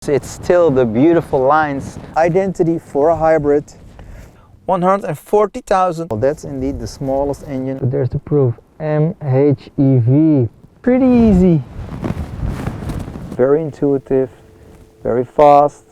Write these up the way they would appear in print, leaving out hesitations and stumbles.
It's still the beautiful lines. Identity for a hybrid. 140,000. Well, that's indeed the smallest engine. But there's the proof. MHEV. Pretty easy. Very intuitive. Very fast.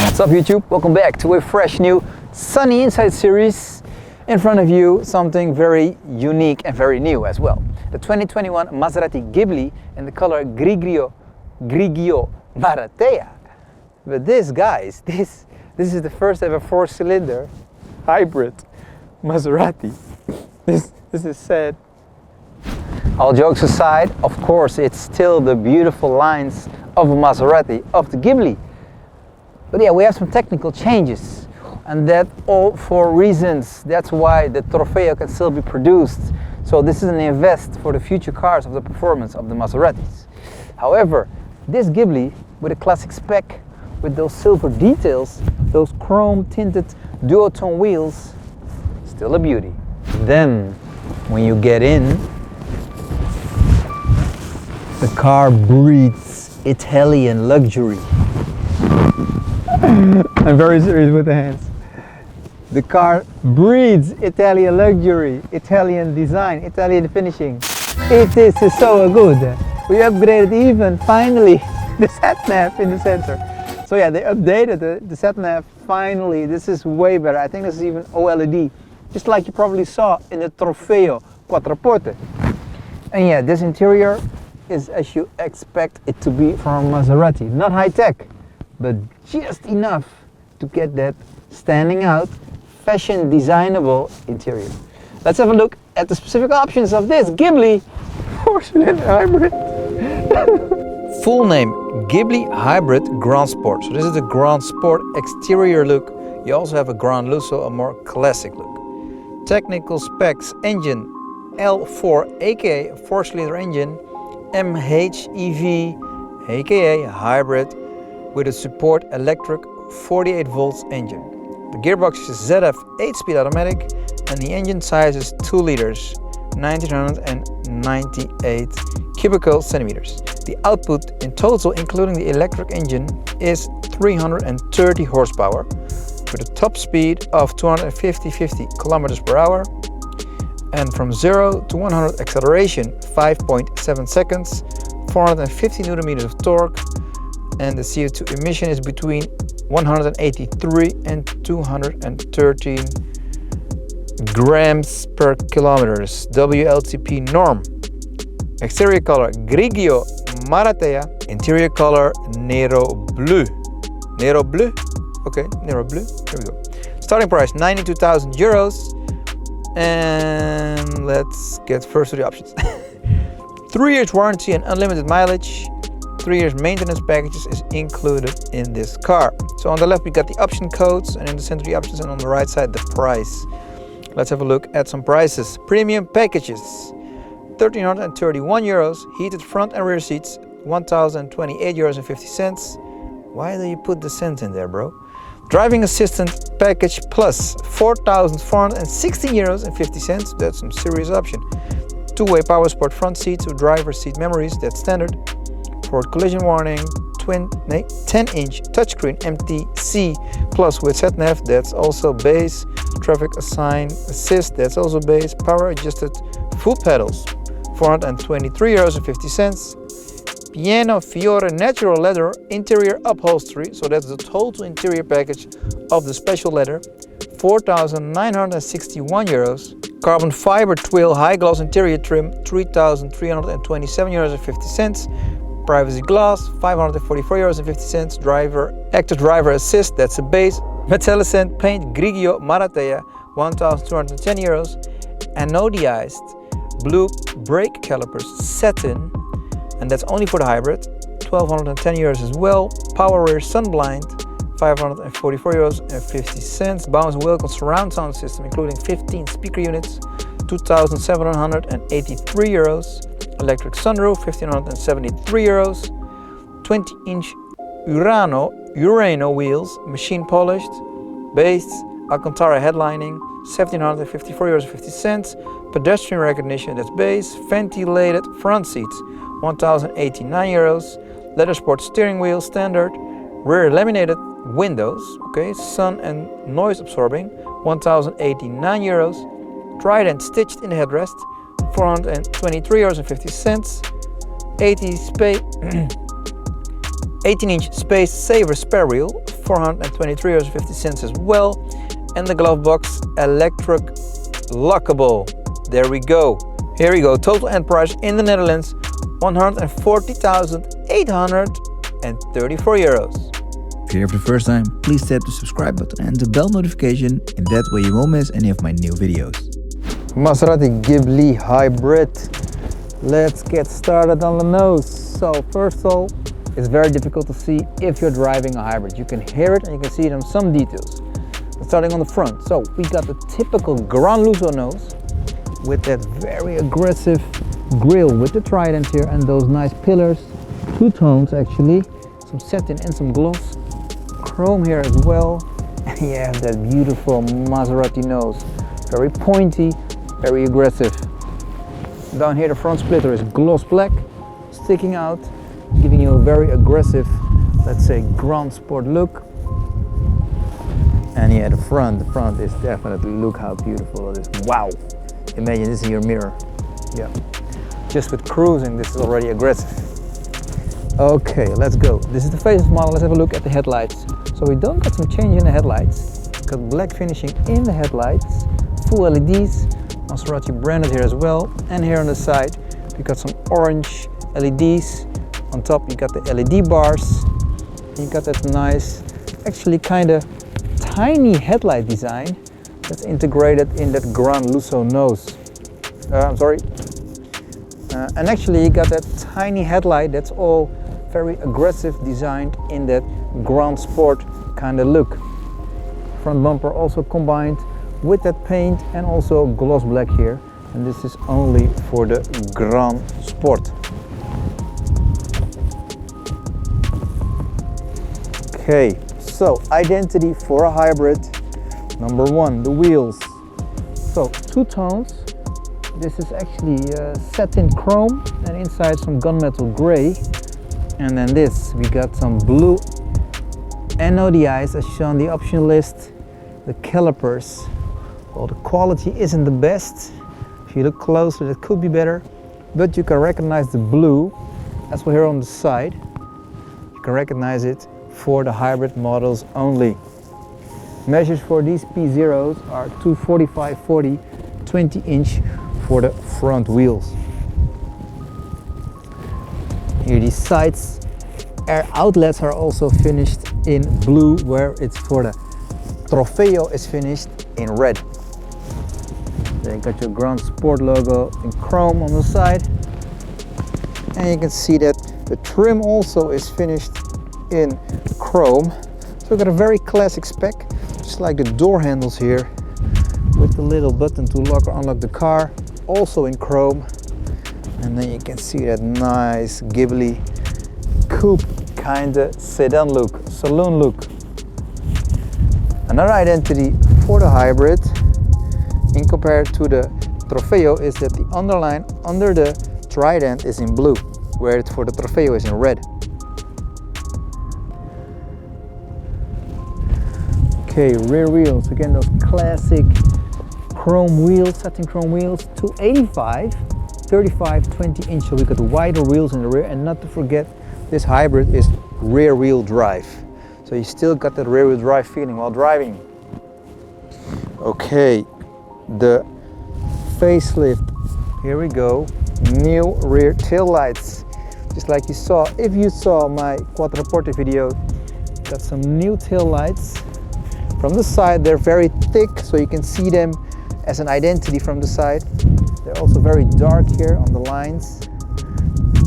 What's up YouTube? Welcome back to a fresh new Sunny Inside series. In front of you something very unique and very new as well. The 2021 Maserati Ghibli in the color Grigio Maratea. But this, guys, this is the first ever 4-cylinder hybrid Maserati. This is sad. All jokes aside, of course, it's still the beautiful lines of a Maserati, of the Ghibli. But yeah, we have some technical changes, and that all for reasons. That's why the Trofeo can still be produced. So this is an invest for the future cars of the performance of the Maseratis. However, this Ghibli with a classic spec, with those silver details, those chrome tinted duotone wheels, still a beauty. Then, when you get in, the car breathes Italian luxury. I'm very serious with the hands. The car breathes Italian luxury, Italian design, Italian finishing. It is so good. We upgraded even, finally, the sat-nav in the center. So yeah, they updated the sat-nav finally. This is way better. I think this is even OLED. Just like you probably saw in the Trofeo Quattroporte. And yeah, this interior is as you expect it to be from a Maserati. Not high-tech, but just enough to get that standing out, fashion designable interior. Let's have a look at the specific options of this Ghibli 4-cylinder hybrid. Full name, Ghibli Hybrid Grand Sport. So this is the Grand Sport exterior look. You also have a Grand Lusso, a more classic look. Technical specs, engine L4 aka 4-cylinder engine, MHEV aka hybrid with a support electric 48 volts engine. The gearbox is ZF 8-speed automatic and the engine size is 2 liters, 1998 cubical centimeters. The output in total, including the electric engine, is 330 horsepower with a top speed of 250 kilometers per hour, and from 0 to 100 acceleration 5.7 seconds, 450 newton meters of torque, and the CO2 emission is between 183 and 213 grams per kilometers, WLTP norm. Exterior color Grigio Maratea. Interior color Nero Blue. Nero Blue? Okay, Nero Blue. Here we go. Starting price 92,000 euros. And let's get first to the options. 3 years warranty and unlimited mileage. 3 years maintenance packages is included in this car. So on the left we got the option codes, and in the center the options, and on the right side the price. Let's have a look at some prices. Premium packages, 1,331 euros. Heated front and rear seats, 1,028 euros and 50 cents. Why do you put the cents in there, bro? Driving assistant package plus, 4,416 euros and 50 cents. That's some serious option. Two-way power sport front seats with driver seat memories, that's standard. Forward collision warning, 10-inch touchscreen MTC plus with sat-nav, that's also base. Traffic assign assist, that's also base. Power adjusted foot pedals, 423 euros and 50 cents. Piano Fiore natural leather interior upholstery, so that's the total interior package of the special leather, 4,961 euros. Carbon fiber twill high gloss interior trim, 3,327 euros and 50 cents. Privacy glass, 544 euros and 50 cents. Driver active driver assist, that's a base. Metallicent paint Grigio Maratea, 1,210 euros. Anodized blue brake calipers satin, and that's only for the hybrid, 1,210 euros as well. Power rear sun blind, 544 euros and 50 cents. Bounce Wilcon surround sound system including 15 speaker units, 2,783 euros. Electric sunroof, 1,573 euros. 20-inch Urano wheels, machine polished, base. Alcantara headlining, 1,754 euros and 50 cents. Pedestrian recognition, that's base. Ventilated front seats, 1,089 euros. Leather sport steering wheel, standard. Rear laminated windows, okay, sun and noise absorbing, 1,089 euros. Trident stitched in the headrest, 423 euros and 50 cents. 18-inch space saver spare wheel, 423 euros and 50 cents as well. And the glove box electric lockable. There we go. Here we go. Total end price in the Netherlands, 140,834 euros. If you're here for the first time, please tap the subscribe button and the bell notification. In that way you won't miss any of my new videos. Maserati Ghibli hybrid. Let's get started on the nose. So first of all, it's very difficult to see if you're driving a hybrid. You can hear it and you can see it on some details. Starting on the front, so we got the typical Gran Lusso nose with that very aggressive grille with the trident here and those nice pillars, two tones actually, some satin and some gloss, chrome here as well, and you have that beautiful Maserati nose, very pointy, very aggressive. Down here the front splitter is gloss black, sticking out, giving you a very aggressive, let's say, Grand Sport look. And yeah, the front is definitely, look how beautiful it is. Wow! Imagine this in your mirror. Yeah. Just with cruising, this is already aggressive. Okay, let's go. This is the facelift model. Let's have a look at the headlights. So we don't got some change in the headlights. Got black finishing in the headlights. Full LEDs. Maserati branded here as well. And here on the side, we got some orange LEDs. On top, you got the LED bars. You got that nice, actually kind of tiny headlight design that's integrated in that Gran Lusso nose. And actually you got that tiny headlight that's all very aggressive designed in that Grand Sport kind of look. Front bumper also combined with that paint and also gloss black here. And this is only for the Grand Sport. Okay. So, identity for a hybrid. Number one, the wheels. So, two tones. This is actually satin chrome and inside some gunmetal gray. And then this, we got some blue NODIs as shown on the option list. The calipers. Well, the quality isn't the best. If you look closer, it could be better. But you can recognize the blue, as well here on the side. You can recognize it for the hybrid models only. Measures for these P0s are 245/40, 20-inch for the front wheels. Here these sides air outlets are also finished in blue, where it's for the Trofeo is finished in red. Then you got your Grand Sport logo in chrome on the side. And you can see that the trim also is finished in chrome. So we've got a very classic spec, just like the door handles here with the little button to lock or unlock the car, also in chrome. And then you can see that nice Ghibli coupe kind of sedan look, saloon look. Another identity for the hybrid in compared to the Trofeo is that the underline under the trident is in blue, where it for the Trofeo is in red. Okay, rear wheels, again those classic chrome wheels, satin chrome wheels, 285, 35, 20 inch, so we got wider wheels in the rear. And not to forget, this hybrid is rear wheel drive, so you still got that rear wheel drive feeling while driving. Okay, the facelift, here we go, new rear tail lights, just like you saw if you saw my Quattroporte video. Got some new tail lights. From the side, they're very thick, so you can see them as an identity from the side. They're also very dark here on the lines.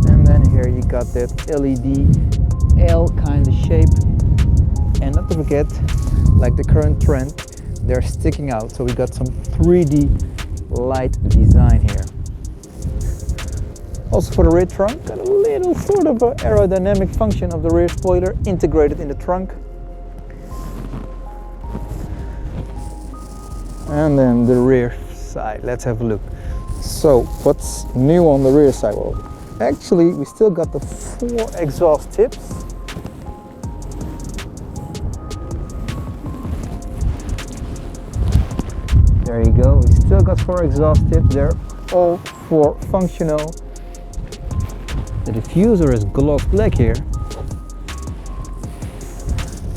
And then here you got that LED L kind of shape. And not to forget, like the current trend, they're sticking out. So we got some 3D light design here. Also for the rear trunk, got a little sort of a aerodynamic function of the rear spoiler integrated in the trunk. And then the rear side, let's have a look. So what's new on the rear side? Well, Actually, we still got the 4 exhaust tips. There you go, we still got 4 exhaust tips. They're all 4 functional. The diffuser is gloss black here.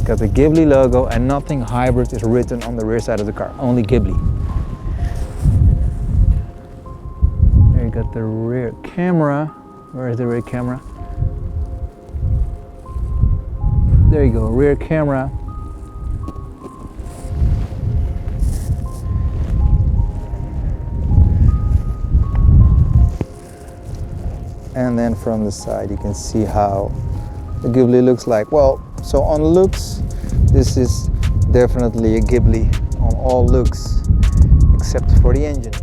Got the Ghibli logo and nothing hybrid is written on the rear side of the car, only Ghibli. There you got the rear camera. Where is the rear camera? There you go, rear camera. And then from the side you can see how the Ghibli looks like. Well, so on looks, this is definitely a Ghibli on all looks, except for the engine.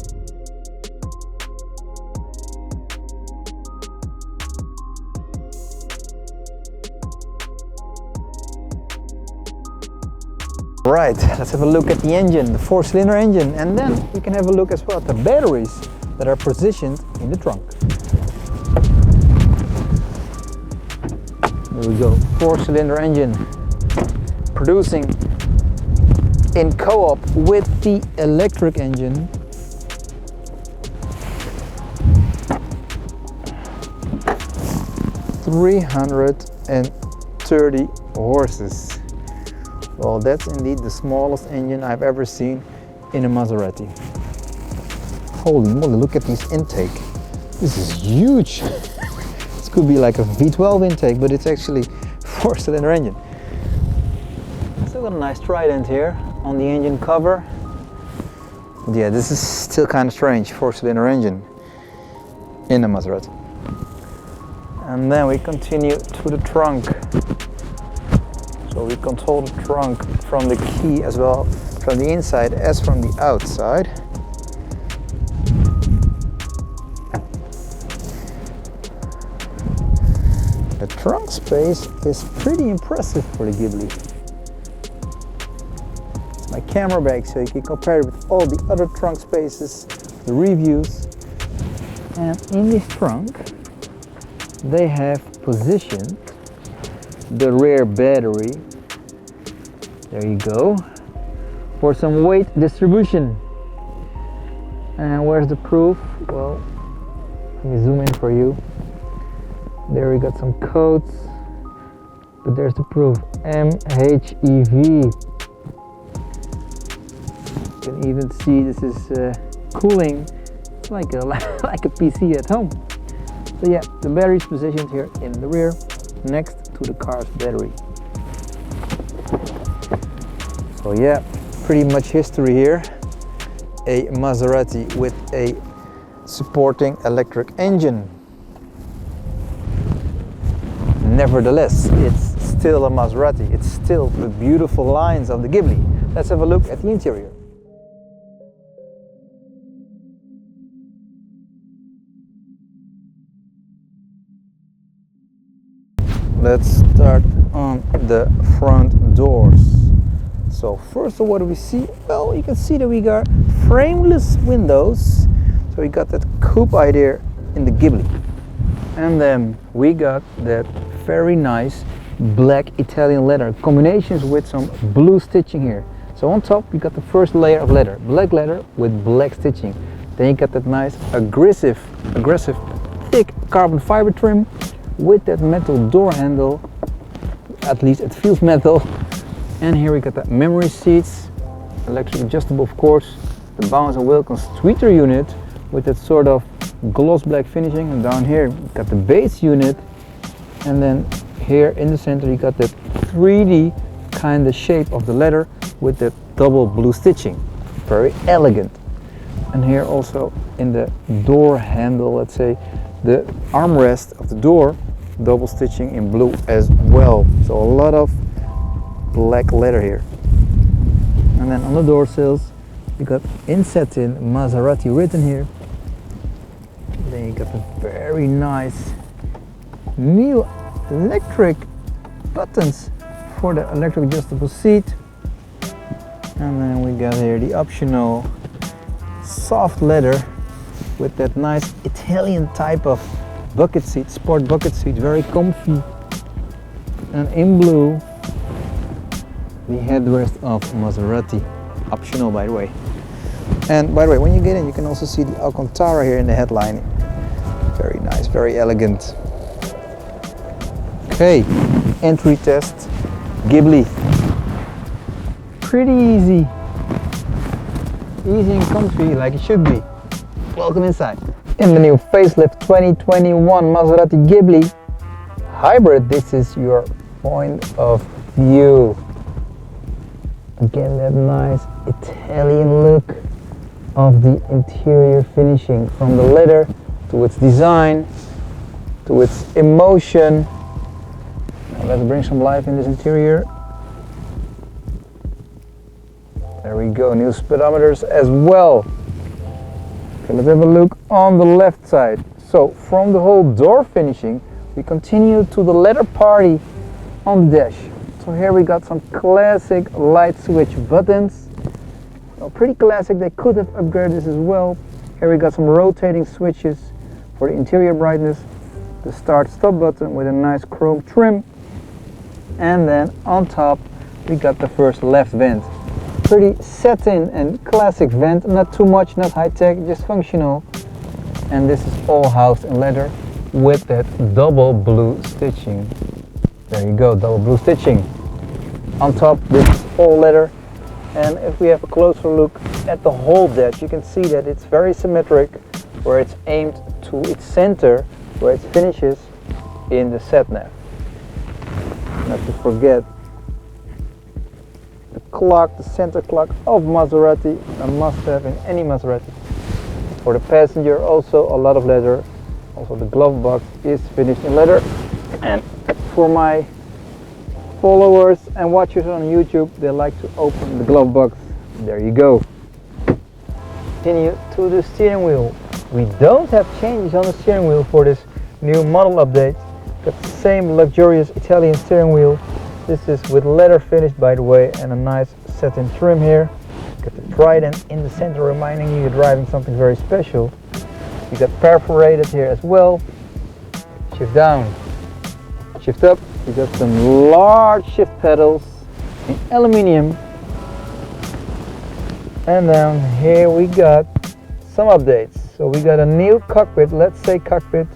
Right, let's have a look at the engine, the 4-cylinder engine, and then we can have a look as well at the batteries that are positioned in the trunk. There we go, 4-cylinder engine, producing in co-op with the electric engine. "330 horses. Well, that's indeed the smallest engine I've ever seen in a Maserati. Holy moly, look at this intake. This is huge. This could be like a V12 intake, but it's actually 4-cylinder engine. Still got a nice trident here on the engine cover. Yeah, this is still kind of strange, 4-cylinder engine in a Maserati. And then we continue to the trunk. So we control the trunk from the key as well, from the inside as from the outside. The trunk space is pretty impressive for the Ghibli. It's my camera bag, so you can compare it with all the other trunk spaces, the reviews. And in this trunk, they have positioned the rear battery, there you go, for some weight distribution. And where's the proof? Well, let me zoom in for you. There we got some codes, but there's the proof, MHEV. You can even see this is cooling like a like a PC at home. So yeah, the battery is positioned here in the rear, next to the car's battery. So yeah, pretty much history here. A Maserati with a supporting electric engine. Nevertheless, it's still a Maserati. It's still the beautiful lines of the Ghibli. Let's have a look at the interior. Let's start on the front doors. So first of all, what do we see? Well, you can see that we got frameless windows. So we got that coupe idea in the Ghibli. And then we got that very nice black Italian leather combinations with some blue stitching here. So on top we got the first layer of leather, black leather with black stitching. Then you got that nice aggressive thick carbon fiber trim with that metal door handle, at least it feels metal. And here we got the memory seats, electric adjustable of course, the Bounce and Wilkins tweeter unit with that sort of gloss black finishing, and down here you got the base unit, and then here in the center you got that 3D kind of shape of the leather with that double blue stitching, very elegant. And here also in the door handle, let's say the armrest of the door, double stitching in blue as well. So a lot of black leather here. And then on the door sills you got in satin Maserati written here. Then you got the very nice new electric buttons for the electric adjustable seat. And then we got here the optional soft leather with that nice Italian type of bucket seat, sport bucket seat, very comfy. And in blue, the headrest of Maserati, optional by the way. And by the way, when you get in, you can also see the Alcantara here in the headline. Very nice, very elegant. Okay, entry test, Ghibli. Pretty easy. Easy and comfy like it should be. Welcome inside. In the new facelift 2021 Maserati Ghibli Hybrid, this is your point of view. Again, that nice Italian look of the interior finishing, from the leather to its design to its emotion. Now let's bring some life in this interior. There we go, new speedometers as well. Okay, let's have a look on the left side. So from the whole door finishing, we continue to the leather party on the dash. So here we got some classic light switch buttons. Well, pretty classic, they could have upgraded this as well. Here we got some rotating switches for the interior brightness, the start stop button with a nice chrome trim, and then on top we got the first left vent. Pretty satin and classic vent, not too much, not high tech, just functional. And this is all housed in leather with that double blue stitching. There you go, double blue stitching. On top, this is all leather. And if we have a closer look at the whole dash, you can see that it's very symmetric, where it's aimed to its center, where it finishes in the sat-nav. Not to forget the clock, the center clock of Maserati, a must-have in any Maserati. For the passenger, also a lot of leather. Also the glove box is finished in leather. And for my followers and watchers on YouTube, they like to open the glove box. There you go. Continue to the steering wheel. We don't have changes on the steering wheel for this new model update. Got the same luxurious Italian steering wheel. This is with leather finish, by the way, and a nice satin trim here. Got the trident in the center, reminding you you're driving something very special. You got perforated here as well. Shift down, shift up. You got some large shift pedals in aluminium. And down here we got some updates. So we got a new cockpit, let's say cockpit,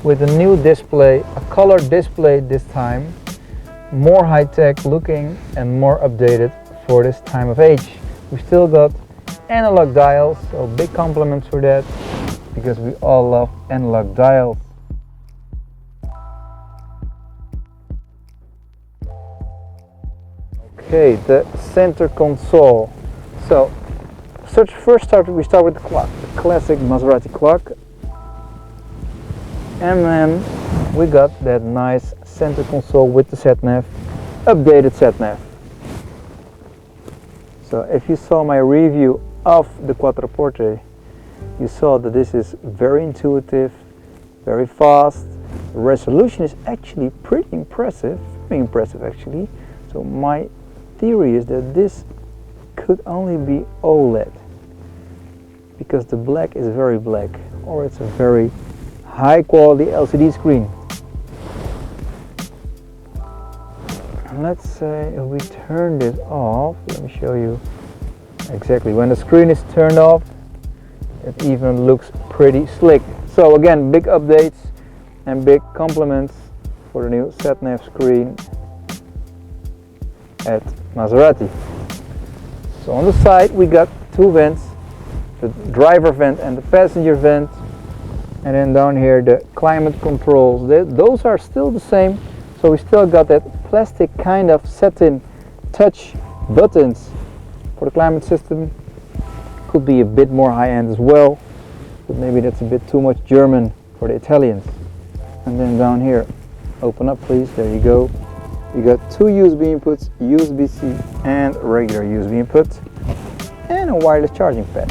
with a new display, a color display this time. More high-tech looking and more updated for this time of age. We still got analog dials, so big compliments for that, because we all love analog dials. Okay, the center console. So we start with the clock, the classic Maserati clock. And then we got that nice center console with the sat-nav, updated sat-nav. So if you saw my review of the Quattroporte, you saw that this is very intuitive, very fast. The resolution is actually pretty impressive, very impressive actually. So my theory is that this could only be OLED, because the black is very black, or it's a very high quality LCD screen. And let's say if we turn this off, let me show you exactly. When the screen is turned off, it even looks pretty slick. So again, big updates and big compliments for the new sat-nav screen at Maserati. So on the side we got two vents, the driver vent and the passenger vent. And then down here the climate controls, those are still the same. So we still got that plastic kind of satin touch buttons for the climate system. Could be a bit more high-end as well, but maybe that's a bit too much German for the Italians. And then down here, open up please, there you go. We got two USB inputs, USB-C and regular USB input, and a wireless charging pad.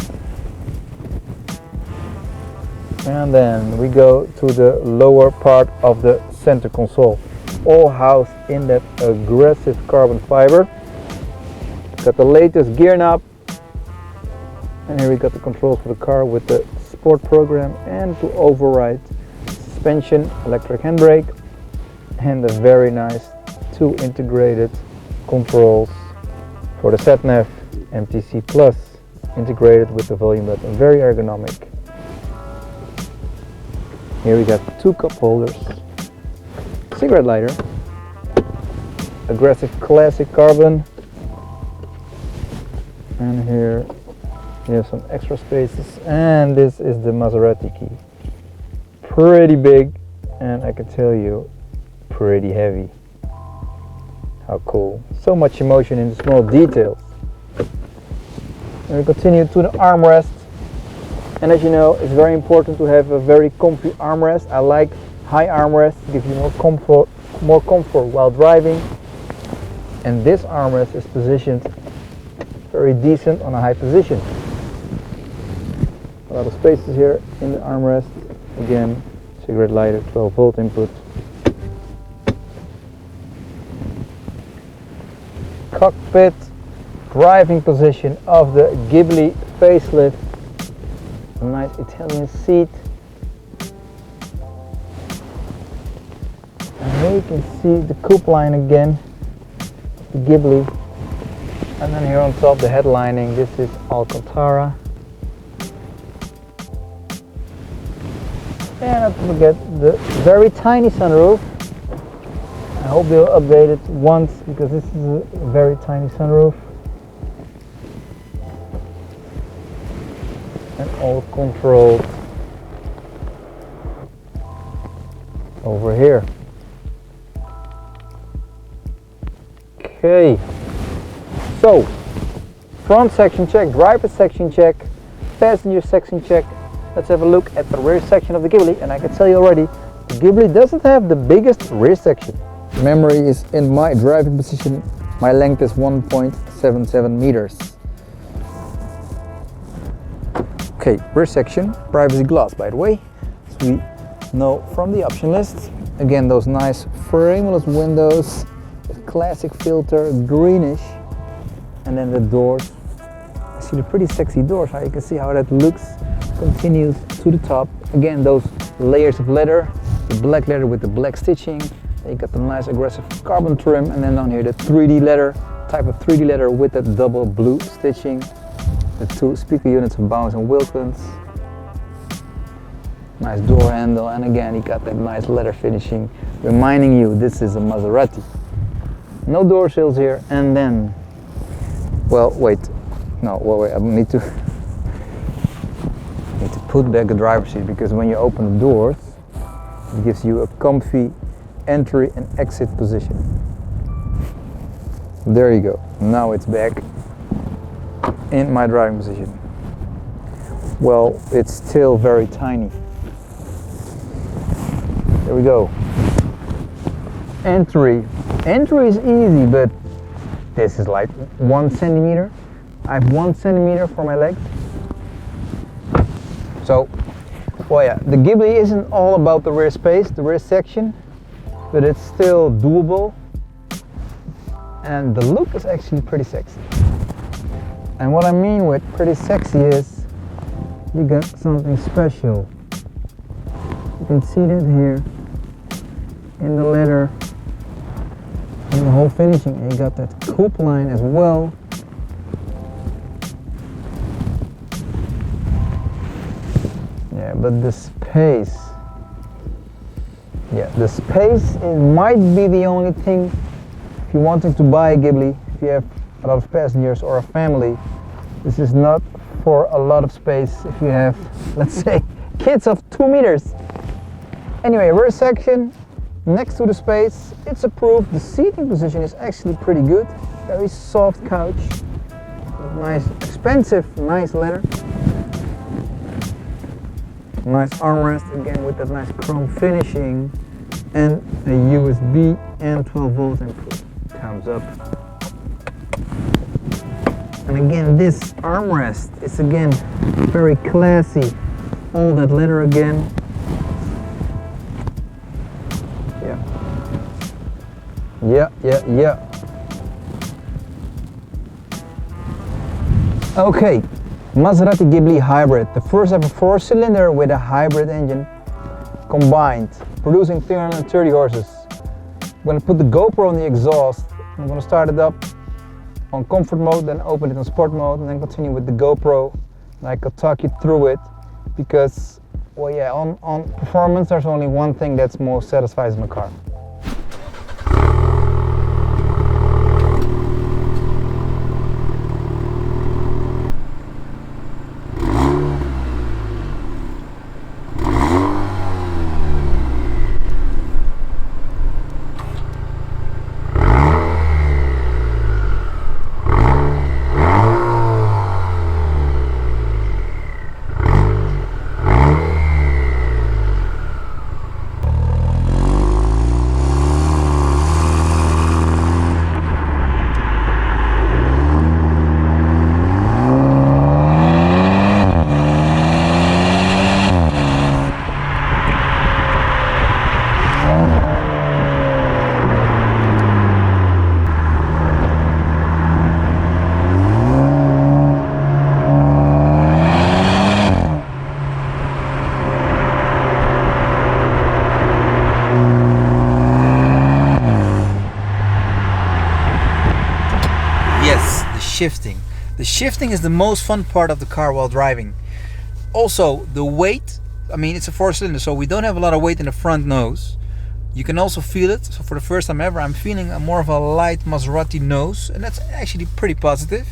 And then we go to the lower part of the center console, all housed in that aggressive carbon fiber. Got the latest gear knob, and here we got the controls for the car with the sport program and to override suspension, electric handbrake, and a very nice 2 integrated controls for the sat-nav, MTC Plus, integrated with the volume button, very ergonomic. Here we got 2 cup holders, cigarette lighter, aggressive classic carbon, and here you have some extra spaces, and this is the Maserati key. Pretty big, and I can tell you, pretty heavy. How cool. So much emotion in the small details. And we continue to the armrest. And as you know, it's very important to have a very comfy armrest. I like high armrest, gives you more comfort while driving. And this armrest is positioned very decent on a high position. A lot of spaces here in the armrest. Again, cigarette lighter, 12 volt input. Cockpit driving position of the Ghibli facelift. A nice Italian seat. And here you can see the coupe line again, the Ghibli. And then here on top the headlining, this is Alcantara. And not to forget the very tiny sunroof. I hope they'll update it once, because this is a very tiny sunroof. And all controlled over here. Okay, so front section check, driver section check, passenger section check. Let's have a look at the rear section of the Ghibli, and I can tell you already, the Ghibli doesn't have the biggest rear section. Memory is in my driving position. My length is 1.77 meters. Okay, rear section, privacy glass by the way, as we know from the option list. Again, those nice frameless windows, classic filter, greenish, and then the doors. I see the pretty sexy doors, how you can see how that looks. Continues to the top. Again, those layers of leather, the black leather with the black stitching. You got the nice aggressive carbon trim, and then down here the 3D leather, type of 3D leather with that double blue stitching. The 2 speaker units of Bowers and Wilkins. Nice door handle, and again you got that nice leather finishing, reminding you this is a Maserati. No door sills here, and then, well, wait, I need to put back the driver's seat, because when you open the doors, it gives you a comfy entry and exit position. There you go. Now it's back in my driving position. Well, it's still very tiny. There we go. Entry is easy, but this is like 1 centimeter. I have 1 centimeter for my legs. So, well, yeah, the Ghibli isn't all about the rear space, the rear section, but it's still doable, and the look is actually pretty sexy. And what I mean with pretty sexy is you got something special. You can see that here in the leather, in the whole finishing, and you got that coupe line as well. Yeah, but the space, it might be the only thing. If you wanted to buy a Ghibli, if you have a lot of passengers or a family, this is not for a lot of space if you have, let's say, kids of 2 meters. Anyway, rear section next to the space, it's approved. The seating position is actually pretty good. Very soft couch, nice, expensive, nice leather. Nice armrest again with that nice chrome finishing, and a USB and 12 volt input. Thumbs up. And again, this armrest is again very classy. All that leather again. Yeah. Okay, Maserati Ghibli Hybrid, the first ever 4-cylinder with a hybrid engine. combined, producing 330 horses. I'm going to put the GoPro on the exhaust. I'm going to start it up on comfort mode, then open it on sport mode, and then continue with the GoPro. And I could talk you through it because, well, yeah, on performance, there's only one thing that's most satisfies my car. Yes, the shifting. The shifting is the most fun part of the car while driving. Also, the weight. I mean, it's a 4-cylinder, so we don't have a lot of weight in the front nose. You can also feel it. So for the first time ever, I'm feeling more of a light Maserati nose, and that's actually pretty positive.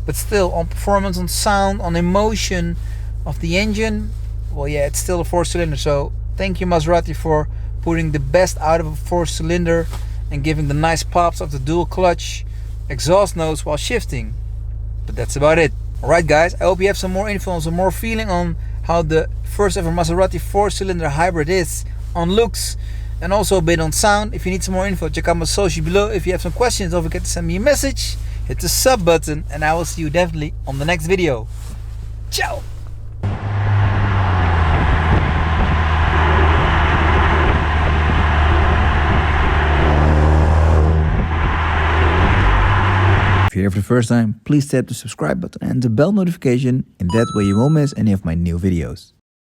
But still, on performance, on sound, on emotion of the engine, well, yeah, it's still a 4-cylinder. So thank you, Maserati, for putting the best out of a 4-cylinder and giving the nice pops of the dual clutch exhaust notes while shifting. But that's about it. Alright guys, I hope you have some more info and some more feeling on how the first ever Maserati 4-cylinder hybrid is on looks and also a bit on sound. If you need some more info, check out my social below. If you have some questions, don't forget to send me a message, hit the sub button, and I will see you definitely on the next video. Ciao! If you're here for the first time, please tap the subscribe button and the bell notification. In that way you won't miss any of my new videos.